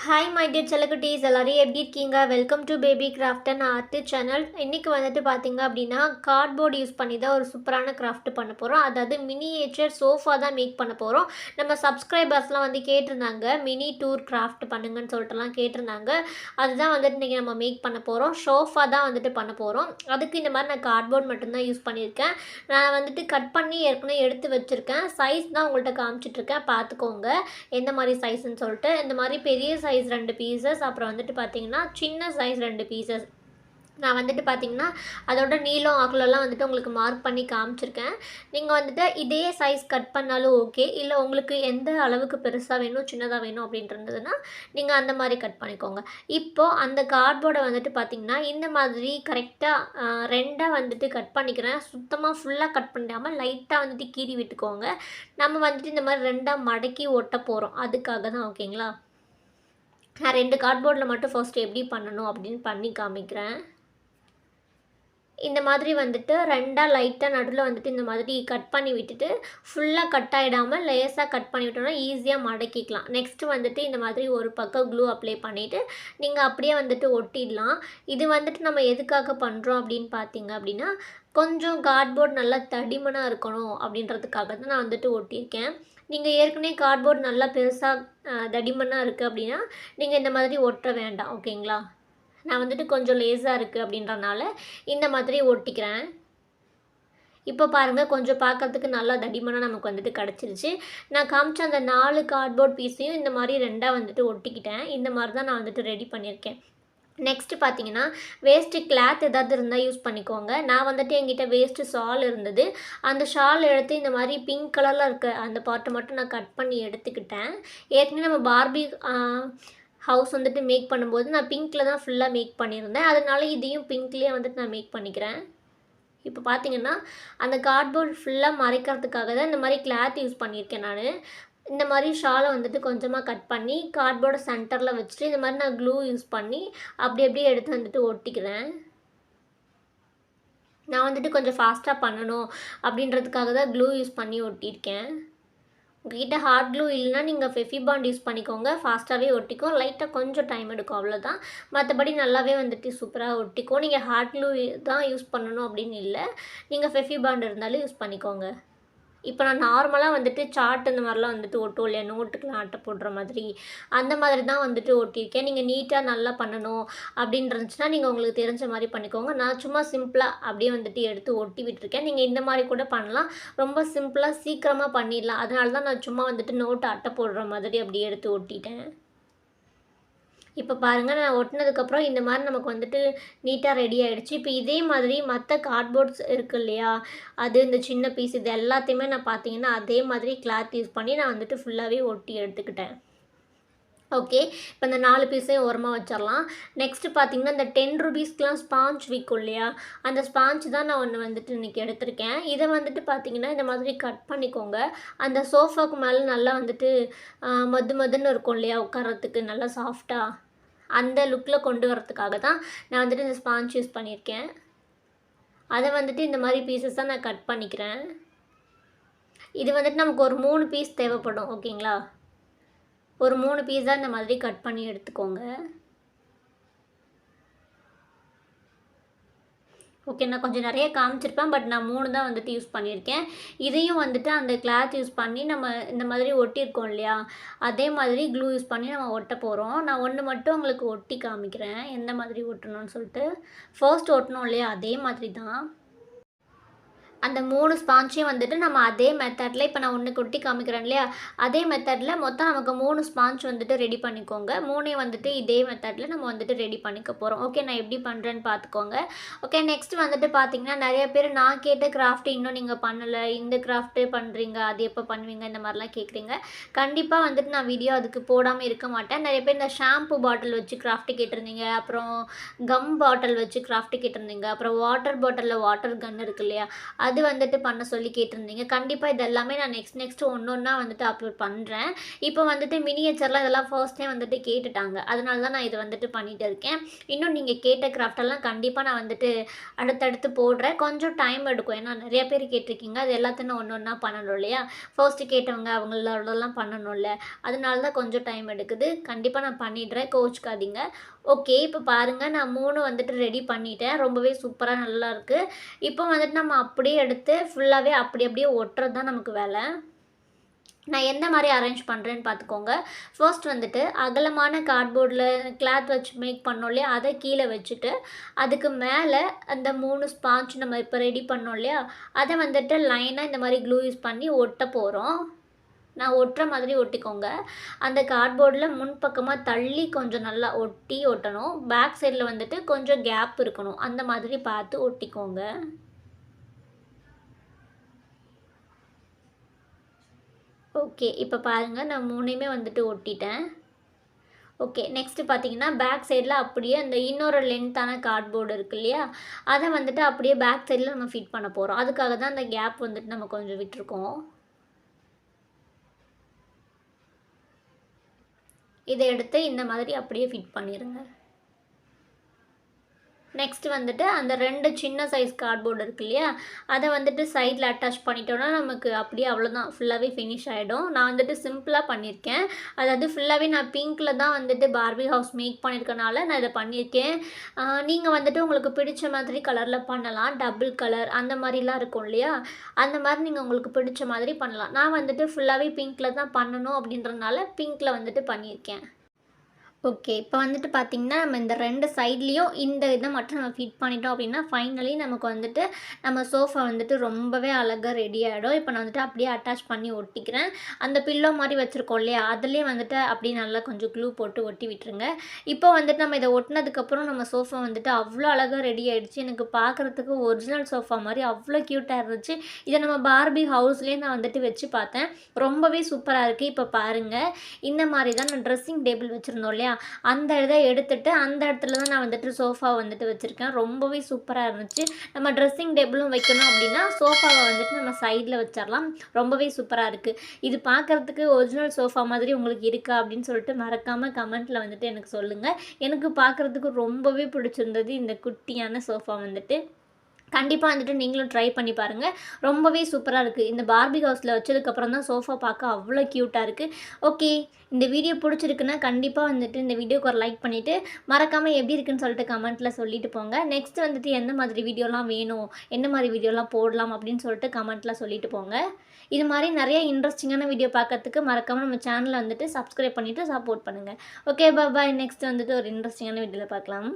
Hi my dear செல்லக்குட்டீஸ், எல்லாரும் எப்படி இருக்கீங்க? Welcome to baby craft and art channel. இன்றைக்கி வந்துட்டு பார்த்தீங்க அப்படின்னா கார்ட்போர்ட் யூஸ் பண்ணி தான் ஒரு சூப்பரான கிராஃப்ட் பண்ண போகிறோம். அதாவது மினியேச்சர் சோஃபா தான் மேக் பண்ண போகிறோம். நம்ம சப்ஸ்கிரைபர்ஸ்லாம் வந்து கேட்டிருந்தாங்க, மினி டூர் கிராஃப்ட் பண்ணுங்கன்னு சொல்லிட்டுலாம் கேட்டிருந்தாங்க. அதுதான் வந்துட்டு இன்றைக்கி நம்ம மேக் பண்ண போகிறோம். சோஃபா தான் வந்துட்டு பண்ண போகிறோம். அதுக்கு இந்த மாதிரி நான் கார்ட்போர்ட் மட்டும்தான் யூஸ் பண்ணியிருக்கேன். நான் வந்துட்டு கட் பண்ணி ஏற்கனவே எடுத்து வச்சுருக்கேன். சைஸ் தான் உங்கள்கிட்ட காமிச்சிட்ருக்கேன், பார்த்துக்கோங்க எந்த மாதிரி சைஸ்ன்னு சொல்லிட்டு. இந்த மாதிரி பெரிய சைஸ் 2 பீசஸ், அப்புறம் வந்துட்டு பார்த்தீங்கன்னா சின்ன சைஸ் 2 பீசஸ். நான் வந்துட்டு பார்த்தீங்கன்னா அதோட நீளம் அகலம்லாம் வந்துட்டு உங்களுக்கு மார்க் பண்ணி காமிச்சிருக்கேன். நீங்கள் வந்துட்டு இதே சைஸ் கட் பண்ணாலும் ஓகே, இல்லை உங்களுக்கு எந்த அளவுக்கு பெருசாக வேணும் சின்னதாக வேணும் அப்படின்ட்டு இருந்ததுன்னா நீங்கள் அந்த மாதிரி கட் பண்ணிக்கோங்க. இப்போது அந்த கார்ட்போர்டை வந்துட்டு பார்த்தீங்கன்னா இந்த மாதிரி கரெக்டாக 2ஆக வந்துட்டு கட் பண்ணிக்கிறேன். சுத்தமாக ஃபுல்லாக கட் பண்ணாமல் லைட்டாக வந்துட்டு கீறி விட்டுக்கோங்க. நம்ம வந்துட்டு இந்த மாதிரி 2ஆக மடக்கி ஒட்ட போகிறோம், அதுக்காக தான். ஓகேங்களா? நான் 2 கார்ட்போர்டில் மட்டும் ஃபர்ஸ்ட் எப்படி பண்ணணும் அப்படின்னு பண்ணி காமிக்கிறேன். இந்த மாதிரி வந்துட்டு 2ஆக லைட்டாக நடுவில் வந்துட்டு இந்த மாதிரி கட் பண்ணி விட்டுட்டு ஃபுல்லாக கட் ஆகிடாமல் லேஸாக கட் பண்ணி விட்டோம்னா ஈஸியாக மடக்கிக்கலாம். நெக்ஸ்ட்டு வந்துட்டு இந்த மாதிரி ஒரு பக்கம் க்ளூ அப்ளை பண்ணிவிட்டு நீங்கள் அப்படியே வந்துட்டு ஒட்டிடலாம். இது வந்துட்டு நம்ம எதுக்காக பண்ணுறோம் அப்படின்னு பார்த்தீங்க அப்படின்னா, கொஞ்சம் கார்ட்போர்ட் நல்லா தடிமனாக இருக்கணும் அப்படின்றதுக்காக தான் நான் வந்துட்டு ஒட்டியிருக்கேன். நீங்கள் ஏற்கனவே கார்ட்போர்ட் நல்லா பெருசாக தடிமனாக இருக்குது அப்படின்னா நீங்கள் இந்த மாதிரி ஒட்ட வேண்டாம். ஓகேங்களா? நான் வந்துட்டு கொஞ்சம் லேஸாக இருக்குது அப்படின்றனால இந்த மாதிரி ஒட்டிக்கிறேன். இப்போ பாருங்கள், கொஞ்சம் பார்க்கறதுக்கு நல்லா தடிமனாக நமக்கு வந்துட்டு கிடச்சிருச்சு. நான் காமிச்ச அந்த 4 கார்ட்போர்ட் பீஸையும் இந்த மாதிரி 2ஆக வந்துட்டு ஒட்டிக்கிட்டேன். இந்த மாதிரி தான் நான் வந்துட்டு ரெடி பண்ணியிருக்கேன். நெக்ஸ்ட்டு பார்த்தீங்கன்னா வேஸ்ட்டு கிளாத் ஏதாவது இருந்தால் யூஸ் பண்ணிக்கோங்க. நான் வந்துட்டு என்கிட்ட வேஸ்ட்டு ஷால் இருந்தது. அந்த ஷால் எடுத்து இந்த மாதிரி பிங்க் கலரில் இருக்க அந்த பார்ட்டை மட்டும் நான் கட் பண்ணி எடுத்துக்கிட்டேன். ஏற்கனவே நம்ம பார்பி ஹவுஸ் வந்துட்டு மேக் பண்ணும்போது நான் பிங்க்கில் தான் ஃபுல்லாக மேக் பண்ணியிருந்தேன். அதனால இதையும் பிங்க்லேயே வந்துட்டு நான் மேக் பண்ணிக்கிறேன். இப்போ பார்த்தீங்கன்னா அந்த கார்ட்போர்ட் ஃபுல்லாக மறைக்கிறதுக்காக தான் இந்த மாதிரி கிளாத் யூஸ் பண்ணியிருக்கேன் நான். இந்த மாதிரி ஷாலை வந்துட்டு கொஞ்சமாக கட் பண்ணி கார்ட்போர்டை சென்டரில் வச்சுட்டு இந்த மாதிரி நான் க்ளூ யூஸ் பண்ணி அப்படி அப்படியே எடுத்து வந்துட்டு ஒட்டிக்கிறேன். நான் வந்துட்டு கொஞ்சம் ஃபாஸ்ட்டாக பண்ணணும் அப்படின்றதுக்காக தான் க்ளூ யூஸ் பண்ணி ஒட்டியிருக்கேன். உங்கள்கிட்ட ஹார்ட் க்ளூ இல்லைன்னா நீங்கள் ஃபெஃபிபாண்ட் யூஸ் பண்ணிக்கோங்க, ஃபாஸ்ட்டாகவே ஒட்டிக்கும். லைட்டாக கொஞ்சம் டைம் எடுக்கும், அவ்வளோதான். மற்றபடி நல்லாவே வந்துட்டு சூப்பராக ஒட்டிக்கும். நீங்கள் ஹார்ட் க்ளூ தான் யூஸ் பண்ணணும் அப்படின்னு இல்லை, நீங்கள் ஃபெஃபிபாண்ட் இருந்தாலும் யூஸ் பண்ணிக்கோங்க. இப்போ நான் நார்மலாக வந்துட்டு சார்ட் இந்த மாதிரிலாம் வந்துட்டு ஒட்டும் இல்லையா, நோட்டுக்கெலாம் அட்டை போடுற மாதிரி, அந்த மாதிரி தான் வந்துட்டு ஒட்டியிருக்கேன். நீங்கள் நீட்டாக நல்லா பண்ணணும் அப்படின்னு இருந்துச்சுன்னா நீங்கள் உங்களுக்கு தெரிஞ்ச மாதிரி பண்ணிக்கோங்க. நான் சும்மா சிம்பிளாக அப்படியே வந்துட்டு எடுத்து ஒட்டி விட்டுருக்கேன். நீங்கள் இந்த மாதிரி கூட பண்ணலாம். ரொம்ப சிம்பிளாக சீக்கிரமாக பண்ணிடலாம். அதனால தான் நான் சும்மா வந்துட்டு நோட்டு அட்டை போடுற மாதிரி அப்படியே எடுத்து ஒட்டிட்டேன். இப்போ பாருங்கள், நான் ஒட்டினதுக்கப்புறம் இந்த மாதிரி நமக்கு வந்துட்டு நீட்டாக ரெடி ஆகிடுச்சு. இப்போ இதே மாதிரி மற்ற கார்ட்போர்ட்ஸ் இருக்குது இல்லையா, அது இந்த சின்ன பீஸ் இது எல்லாத்தையுமே நான் பார்த்தீங்கன்னா அதே மாதிரி கிளாத் யூஸ் பண்ணி நான் வந்துட்டு ஃபுல்லாகவே ஒட்டி எடுத்துக்கிட்டேன். ஓகே, இப்போ இந்த 4 பீஸையும் ஓரமாக வச்சிடலாம். நெக்ஸ்ட்டு பார்த்தீங்கன்னா இந்த 10 ரூபீஸ்க்கெலாம் ஸ்பாஞ்ச் விற்கும் இல்லையா, அந்த ஸ்பாஞ்ச் தான் நான் ஒன்று வந்துட்டு இன்றைக்கி எடுத்திருக்கேன். இதை வந்துட்டு பார்த்தீங்கன்னா இந்த மாதிரி கட் பண்ணிக்கோங்க. அந்த சோஃபாவுக்கு மேலே நல்லா வந்துட்டு மதுன்னு இருக்கும் இல்லையா, உட்காரத்துக்கு நல்லா சாஃப்டாக அந்த லுக்கில் கொண்டு வரத்துக்காக தான் நான் வந்துட்டு இந்த ஸ்பாஞ்ச் யூஸ் பண்ணியிருக்கேன். அதை வந்துட்டு இந்த மாதிரி பீசஸாக நான் கட் பண்ணிக்கிறேன். இது வந்துட்டு நமக்கு ஒரு 3 பீஸ் தேவைப்படும். ஓகேங்களா? ஒரு 3 பீஸாக இந்த மாதிரி கட் பண்ணி எடுத்துக்கோங்க. ஓகே, நான் கொஞ்சம் நிறைய காமிச்சிருப்பேன், பட் நான் 3 தான் வந்துட்டு யூஸ் பண்ணியிருக்கேன். இதையும் வந்துட்டு அந்த கிளாத் யூஸ் பண்ணி நம்ம இந்த மாதிரி ஒட்டியிருக்கோம் இல்லையா, அதே மாதிரி க்ளூ யூஸ் பண்ணி நம்ம ஒட்ட போகிறோம். நான் ஒன்று மட்டும் உங்களுக்கு ஒட்டி காமிக்கிறேன், எந்த மாதிரி ஒட்டணும்னு சொல்லிட்டு. ஃபர்ஸ்ட் ஒட்டணும் இல்லையா, அதே மாதிரி தான் அந்த 3 ஸ்பாஞ்சையும் வந்துட்டு நம்ம அதே மெத்தடில், இப்போ நான் ஒன்று கொட்டி காமிக்கிறேன் இல்லையா, அதே மெத்தடில் மொத்தம் நமக்கு 3 ஸ்பாஞ்ச் வந்துட்டு ரெடி பண்ணிக்கோங்க. 3ஐயும் வந்துட்டு இதே மெத்தடில் நம்ம வந்துட்டு ரெடி பண்ணிக்க போகிறோம். ஓகே, நான் எப்படி பண்ணுறேன்னு பார்த்துக்கோங்க. ஓகே, நெக்ஸ்ட் வந்துட்டு பார்த்தீங்கன்னா நிறைய பேர் நான் கேட்ட கிராஃப்ட் இன்னும் நீங்கள் பண்ணலை, இந்த கிராஃப்ட்டு பண்ணுறீங்க, அது எப்போ பண்ணுவீங்க, இந்த மாதிரிலாம் கேட்குறீங்க. கண்டிப்பாக வந்துட்டு நான் வீடியோ அதுக்கு போடாமல் இருக்க மாட்டேன். நிறைய பேர் இந்த ஷாம்பு பாட்டில் வச்சு கிராஃப்ட்டு கேட்டிருந்தீங்க, அப்புறம் கம் பாட்டில் வச்சு கிராஃப்ட்டு கேட்டிருந்தீங்க, அப்புறம் வாட்டர் பாட்டிலில் வாட்டர் கன் இருக்கு இல்லையா, அது வந்துட்டு பண்ண சொல்லி கேட்டிருந்தீங்க. கண்டிப்பாக இது எல்லாமே நான் நெக்ஸ்ட் ஒண்ணொன்னா வந்துட்டு அப்லோட் பண்ணுறேன். இப்போ வந்துட்டு மினியேச்சர்லாம் இதெல்லாம் ஃபர்ஸ்ட்டே வந்துட்டு கேட்டுட்டாங்க. அதனால தான் நான் இது வந்துட்டு பண்ணிட்டு இருக்கேன். இன்னும் நீங்கள் கேட்ட கிராஃப்டெல்லாம் கண்டிப்பாக நான் வந்துட்டு அடுத்தடுத்து போடுறேன். கொஞ்சம் டைம் எடுக்கும். ஏன்னா நிறைய பேர் கேட்டிருக்கீங்க. அது எல்லாத்தையும் நான் ஒண்ணா பண்ணணும் இல்லையா? ஃபர்ஸ்ட்டு கேட்டவங்க அவங்களோடலாம் பண்ணணும்ல. அதனால தான் கொஞ்சம் டைம் எடுக்குது. கண்டிப்பாக நான் பண்ணிடுறேன். கோவிச்சுக்காதீங்க. ஓகே. இப்போ பாருங்க நான் 3 வந்துட்டு ரெடி பண்ணிட்டேன். ரொம்பவே சூப்பரா நல்லாயிருக்கு. இப்போ வந்துட்டு நம்ம அப்படியே எடுத்து ஃபுல்லாவே அப்படி அப்படியே ஒட்டுறது தான் நமக்கு வேலை. நான் எந்த மாரி அரேஞ்ச் பண்ணுறேன்னு பார்த்துக்கோங்க. ஃபர்ஸ்ட் வந்துட்டு அகலமான கார்ட்போர்டில் கிளாத் வச்சு மேக் பண்ணோம் இல்லையா? அத கீழ வச்சுட்டு, அதுக்கு மேல அந்த 3 ஸ்பாஞ்ச் நம்ம இப்போ ரெடி பண்ணோம் இல்லையா? அத வந்துட்டு லைனா இந்த மாரி க்ளூ யூஸ் பண்ணி ஒட்ட போறோம். நான் ஒட்டுற மாதிரி ஒட்டிக்கோங்க. அந்த கார்ட்போர்டில் முன்பக்கமா தள்ளி கொஞ்சம் நல்லா ஒட்டணும். பேக் சைடில் வந்துட்டு கொஞ்சம் கேப் இருக்கணும். அந்த மாதிரி பார்த்து ஒட்டிக்கோங்க. ஓகே. இப்போ பாருங்க நான் 3யுமே வந்துட்டு ஒட்டிட்டேன். ஓகே. நெக்ஸ்ட்டு பார்த்தீங்கன்னா, பேக் சைடில அப்படியே அந்த இன்னொரு லென்த்தான கார்ட்போர்டு இருக்கு இல்லையா? அத வந்துட்டு அப்படியே பேக் சைடில நம்ம ஃபிட் பண்ண போறோம். அதுக்காக தான் அந்த கேப் வந்துட்டு நம்ம கொஞ்சம் விட்டுருக்கோம். இத எடுத்து இந்த மாதிரி அப்படியே ஃபிட் பண்ணிருங்க. நெக்ஸ்ட் வந்துட்டு அந்த 2 சின்ன சைஸ் கார்ட்போர்டு இருக்கு இல்லையா? அத வந்துட்டு சைடில அட்டாச் பண்ணிட்டோம்னா, நமக்கு அப்படியே அவ்வளோதான். ஃபுல்லாவே ஃபினிஷ் ஆயிடும். நான் வந்துட்டு சிம்பிளா பண்ணியிருக்கேன். அதாவது ஃபுல்லாவே நான் பிங்க்ல தான் வந்துட்டு பார்பி ஹவுஸ் மேக் பண்ணியிருக்கனால நான் இத பண்ணியிருக்கேன். நீங்க வந்துட்டு உங்களுக்கு பிடிச்ச மாதிரி கலர்ல பண்ணலாம். டபுள் கலர் அந்த மாரிலாம் இருக்கும் இல்லையா? அந்த மாரி நீங்க உங்களுக்கு பிடிச்ச மாதிரி பண்ணலாம். நான் வந்துட்டு ஃபுல்லாவே பிங்க்ல தான் பண்ணணும் அப்படின்றனால பிங்க்ல வந்துட்டு பண்ணியிருக்கேன். ஓகே. இப்போ வந்துட்டு பார்த்தீங்கன்னா, நம்ம இந்த 2 சைட்லயும் இந்த இத மட்டும் நம்ம ஃபிட் பண்ணிட்டோம் அப்படின்னா, ஃபைனலி நமக்கு வந்துட்டு நம்ம சோஃபா வந்துட்டு ரொம்பவே அழகா ரெடி ஆயிடும். இப்போ நான் வந்துட்டு அப்படியே அட்டாச் பண்ணி ஒட்டிக்கிறேன். அந்த பில்லோ மாரி வச்சிருக்கோம் இல்லையா? அதிலயே வந்துட்டு அப்படியே நல்லா கொஞ்சம் க்ளூ போட்டு ஒட்டி விட்டுருங்க. இப்போ வந்துட்டு நம்ம இத ஒட்டுனதுக்கப்புறம் நம்ம சோஃபா வந்துட்டு அவ்வளோ அழகா ரெடி ஆயிடுச்சு. எனக்கு பார்க்குறதுக்கு ஒரிஜினல் சோஃபா மாரி அவ்வளோ க்யூட்டா இருந்துச்சு. இத நம்ம பார்பி ஹவுஸ்லயே நான் வந்துட்டு வச்சு பார்த்தேன். ரொம்பவே சூப்பரா இருக்கு. இப்போ பாருங்க, இந்த மாரி தான் நான் ட்ரெஸ்ஸிங் டேபிள் வச்சிருந்தோம் இல்லையா? அந்த இத எடுத்துட்டு, அந்த இடத்துல தான் நான் வந்துட்டு சோஃபா வந்துட்டு வச்சிருக்கேன். ரொம்பவே சூப்பரா இருந்துச்சு. நம்ம ட்ரெஸ்ஸிங் டேபிளும் வைக்கணும் அப்படின்னா, சோஃபாவ வந்துட்டு நம்ம சைட்ல வச்சிரலாம். ரொம்பவே சூப்பரா இருக்கு. இது பார்க்கறதுக்கு ஒரிஜினல் சோஃபா மாதிரி உங்களுக்கு இருக்கா? அப்படின்னு சொல்லிட்டு மறக்காம கமெண்ட்ல வந்துட்டு எனக்கு சொல்லுங்க. எனக்கு பார்க்கறதுக்கு ரொம்பவே பிடிச்சிருந்தது இந்த குட்டியான சோஃபா வந்துட்டு. கண்டிப்பா வந்துட்டு நீங்களும் ட்ரை பண்ணி பாருங்க. ரொம்பவே சூப்பரா இருக்கு. இந்த பார்பி ஹவுஸ்ல வச்சதுக்கப்புறம் தான் சோஃபா பார்க்க அவ்வளோ க்யூட்டா இருக்கு. ஓகே. இந்த வீடியோ புடிச்சிருக்குன்னா, கண்டிப்பா வந்துட்டு இந்த வீடியோக்கு ஒரு லைக் பண்ணிட்டு, மறக்காம எப்படி இருக்குன்னு சொல்லிட்டு கமெண்ட்ல சொல்லிட்டு போங்க. நெக்ஸ்ட் வந்துட்டு எந்த மாதிரி வீடியோலாம் வேணும், என்ன மாரி வீடியோலாம் போடலாம் அப்படின்னு சொல்லிட்டு கமெண்ட்ல சொல்லிட்டு போங்க. இது மாரி நெறைய இன்ட்ரெஸ்டிங்கான வீடியோ பார்க்கறதுக்கு மறக்காம நம்ம சேனல வந்துட்டு சப்ஸ்கிரைப் பண்ணிட்டு சப்போர்ட் பண்ணுங்க. ஓகே. பாய். நெக்ஸ்ட் வந்துட்டு ஒரு இன்ட்ரெஸ்டிங்கான வீடியோல பார்க்கலாம்.